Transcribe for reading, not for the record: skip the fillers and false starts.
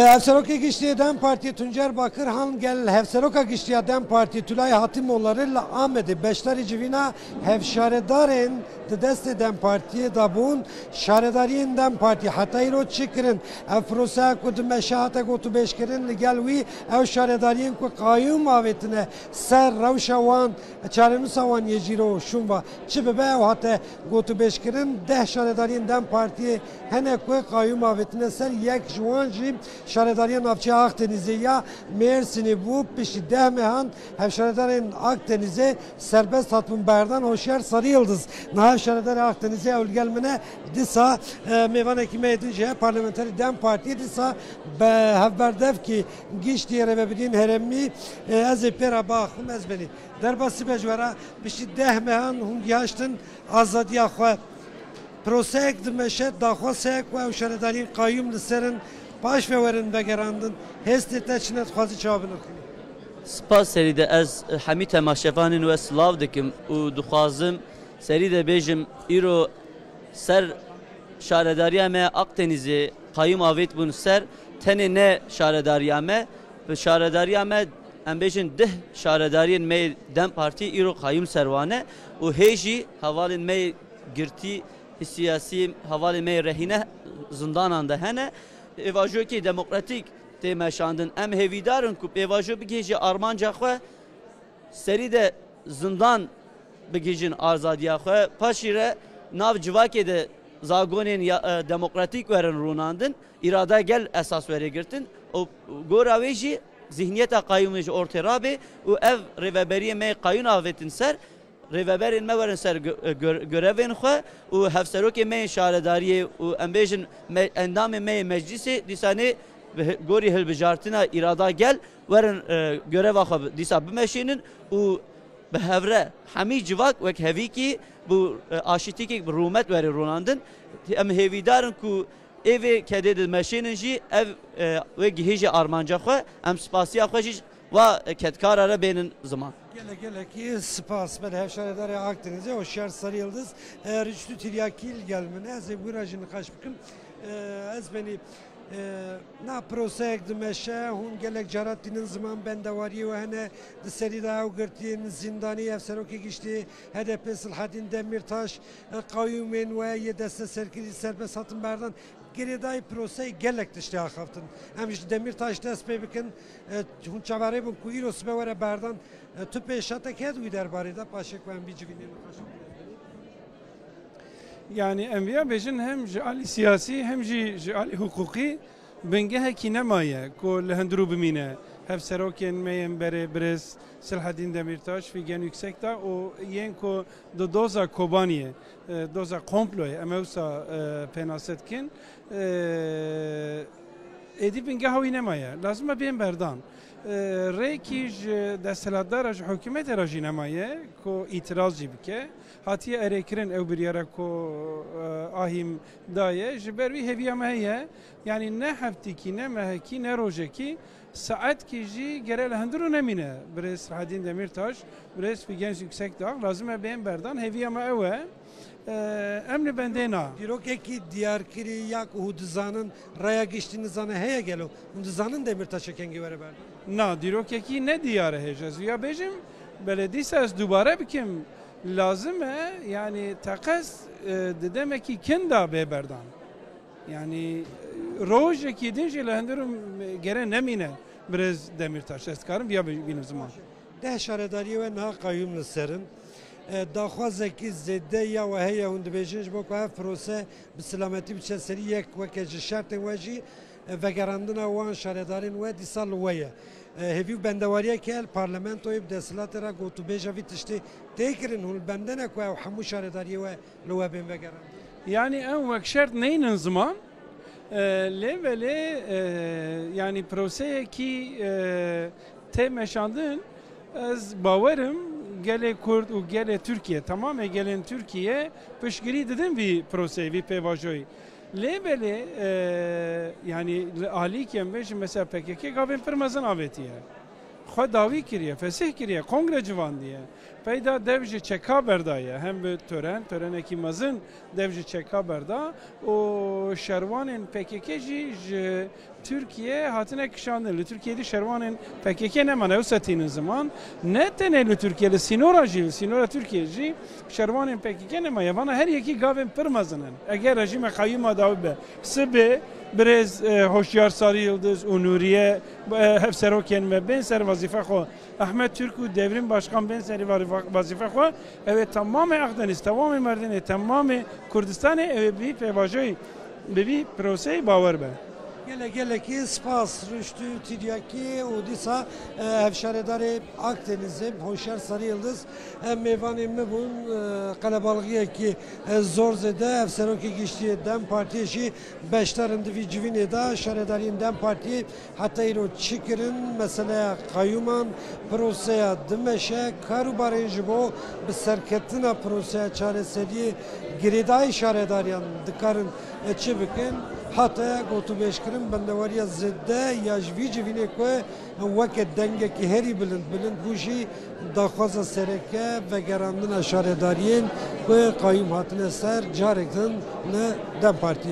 Hevseroka Giştiye Dem Parti Tuncer Bakırhan gel Hevseroka Giştiye Dem Parti Tülay Hatimoğulları'yla Ahmet'i Beşleri Civina Hevşaredarın deste Dem Parti'ye da bun Şaredariyen Dem Parti Hatayro çıkırın Efrosa kudu meşahate kutu beşkirin gelvi ev Şaredariyen ku kayyum avetine ser Ravşavan Çaremüsavan Yeciro Şumva Çıbebe ev hate kutu beşkirin deh Şaredariyen Dem Parti'ye hene ku kayyum avetine ser yek juanjim Şaredariyen Avcı Akdeniz'e ya Mersin'i bu pişi dehmehan Hevşaredariyen Akdeniz'e serbest hatmun berdan hoşyer sarı yıldız. Naha Şaredariyen Akdeniz'e evl gelmene disa mevan ekime edince parlamenteri Dem Parti'ye disa hevberdev ki giş diye rebebidin heremmi ez pera bağım ez beni. Derbasi becvera pişi dehmehan hungi haştın azadiya xwe prosek dimeşet daxwa sek ve Hevşaredariyen kayyum liserin baş ve verin vegerandın hesti teçinet xwazi çabın okuyun. Spas seride ez hemî temaşevanên ve slav dikim û dixwazim seride bêjim îro ser şaredariya me Akdenizê kayyum avêt bûn ser tenê ne şaredariya me ve şaredariya me em bêjin dih şaredariyên me Dem Partî îro kayyum serwane û hêjî hevalên me girtî siyasî hevalên me rehîne zindanan de hene evajokê demokratik tê meşandin em hêvîdarin ku pêvajo bigêjî armanca xwe serî de zindan bigîjin arzadiya xwe paşî re nav civakê de zagonên demokratik werin rûnandin îrada gel esas werê girtin û gora wê jî zihniyeta qayyumê ji ortê rabê û ev rêveberiyê me qayyum avêtin ser rêveberên me werin ser görevên xwe û hevserokê me şaredariyê û em bêjin endamê me meclisê dîsanê gorî hilbijartina îrada gel werin göreva xwe dîsa bimeşînin û bi hevre hemî civak wek hevîkî bu aşîtîkek bi rûmet werî rûnandin em hêvîdarin ku evê kedê dimeşînin jî ev wê gihî jî armanca xwe em spasiya xwe jî va ketkara re bênin ziman. Gelek ki spas ben Hevşaredariyen Akdeniz'e hoşyer sarı yıldız Rüştü Tiryakil gelmene ez bu rajını kaç bıkın ez beni na prosek dimeşe hun gelek caratinin zaman bendewariye ve hene de serida ev girtiyen zindani Hevseroki gişti HDP Selahattin Demirtaş kayyumen ve yedeste serkili serbest hatın berdan gereday prosey gelek dişte akhaftın hem işte Demirtaş dest bebikin hun çavare bu kuyro sbe vere berdan tüpe şatek hedwi derbarida paşek ve bir civinin yani enbiya bejin hem jali siyasi hem jali hukuki bengeheki nemaye ko lehendru bimine hevserokên me bere brez Selahattin Demirtaş figen yüksek da o yen ko do doza kobaniye doza komploye emevsa penasetkin edi bengehawi nemaye lazım ben berdan Rêkî ji desthilatdara ji hikûmetê re jî nemaye ku îtiraz jî bike hatiye erêkirin ew biryara ku ahîm daye ji ber wî hêviya me heye yani ne heftikî ne mehekî ne rojekî saetkî jî gere li hundir nemîne birêz Selahattin Demirtaş birêz Figen Yüksekdağ lazim e bên berdan hêviya me ew e em li bendê na Dîrokekî diyarkirî yak û dizanın raya giştî nizane heye gelo hûn dizanın Demirtaş'a kengî were berdan na dîrokekî ne diyare hêj ya bêjim beledîsa ez dubare bikim lazım e yani teqes didemekî kin da bê berdan yani rojekî din jî li hundirim gere nemîne birêz Demirtaş ez dikarim ya bînim ziman deh şaredariye ve niha kayyum li serin daxwazekî zêde ya we heye hûn dibêjin ji bo ku ev prose bi selametî biçe serî yek weke ji şertên we jî vegerandina wan şaredarên we dîsa li we ye hêvî bendewariyekê el parlamentoyê bi desthilatê re gotûbêja vî tiştê tê kirin hûn bendene ku ew hemû şaredariyê we li we bên vegerandin yani em wek şert neynin ziman lêvelê yani proseyekî tê meşandin ez bawerim gelê Kurd û gelê Türkiye tamamê gelên Türkiye piştgirî didin vî proseyê vî pêvajoyê lêvelê yani alîkên ve ji mesela PKK gavên pir mezin avêtiye خود داوی کریه فسح کریه کنگره جوان دیه پیدا devji çeka berdaya hem bir töreneki mazın devji çeka berda o şervanın PKK ji Türkiye hatine kişandı. Türkiye'de şervanın PKK ne mana usatin zaman ne teneli Türkiye'de sinora Türkiye'ci şervanın PKK ne maya bana her iki gavin pırmazının eğer rejime kayyuma davbe sıbe Brez Hoşyar Sarı Yıldız, Nuriye, Hevseroken ve ben ser vazife xo. Ahmet Türk'ü devrim başkan ben ser vazife xo. Evet tamamı Akdeniz, tamamı Mardin, tamamı Kürdistan'ı evet bir pevajı bir proseye bavar be. Gele ki spas rüştü tiryaki udisa hevşaredarı Akdeniz'e Hoşyar Sarı Yıldız meyvanımı bun kalabalığı ki zor zede Evseroki geçtiği Dem Partisi beşlerinde vi civine da şaredarın Dem Parti hatta iro çıkırın mesela kayyuman proseye dimeşe karubarın jibo bir serketina proseye çareseli giridai şaredaryan dikarın çebikin hatta gotu beşkirin bendevariya zedde yajvi civine koy vaket denge ki heri bilind buşi daxwaza sereke ve gerandina şaredariyin koy kayyum hatine ser carektin ne Dem Parti.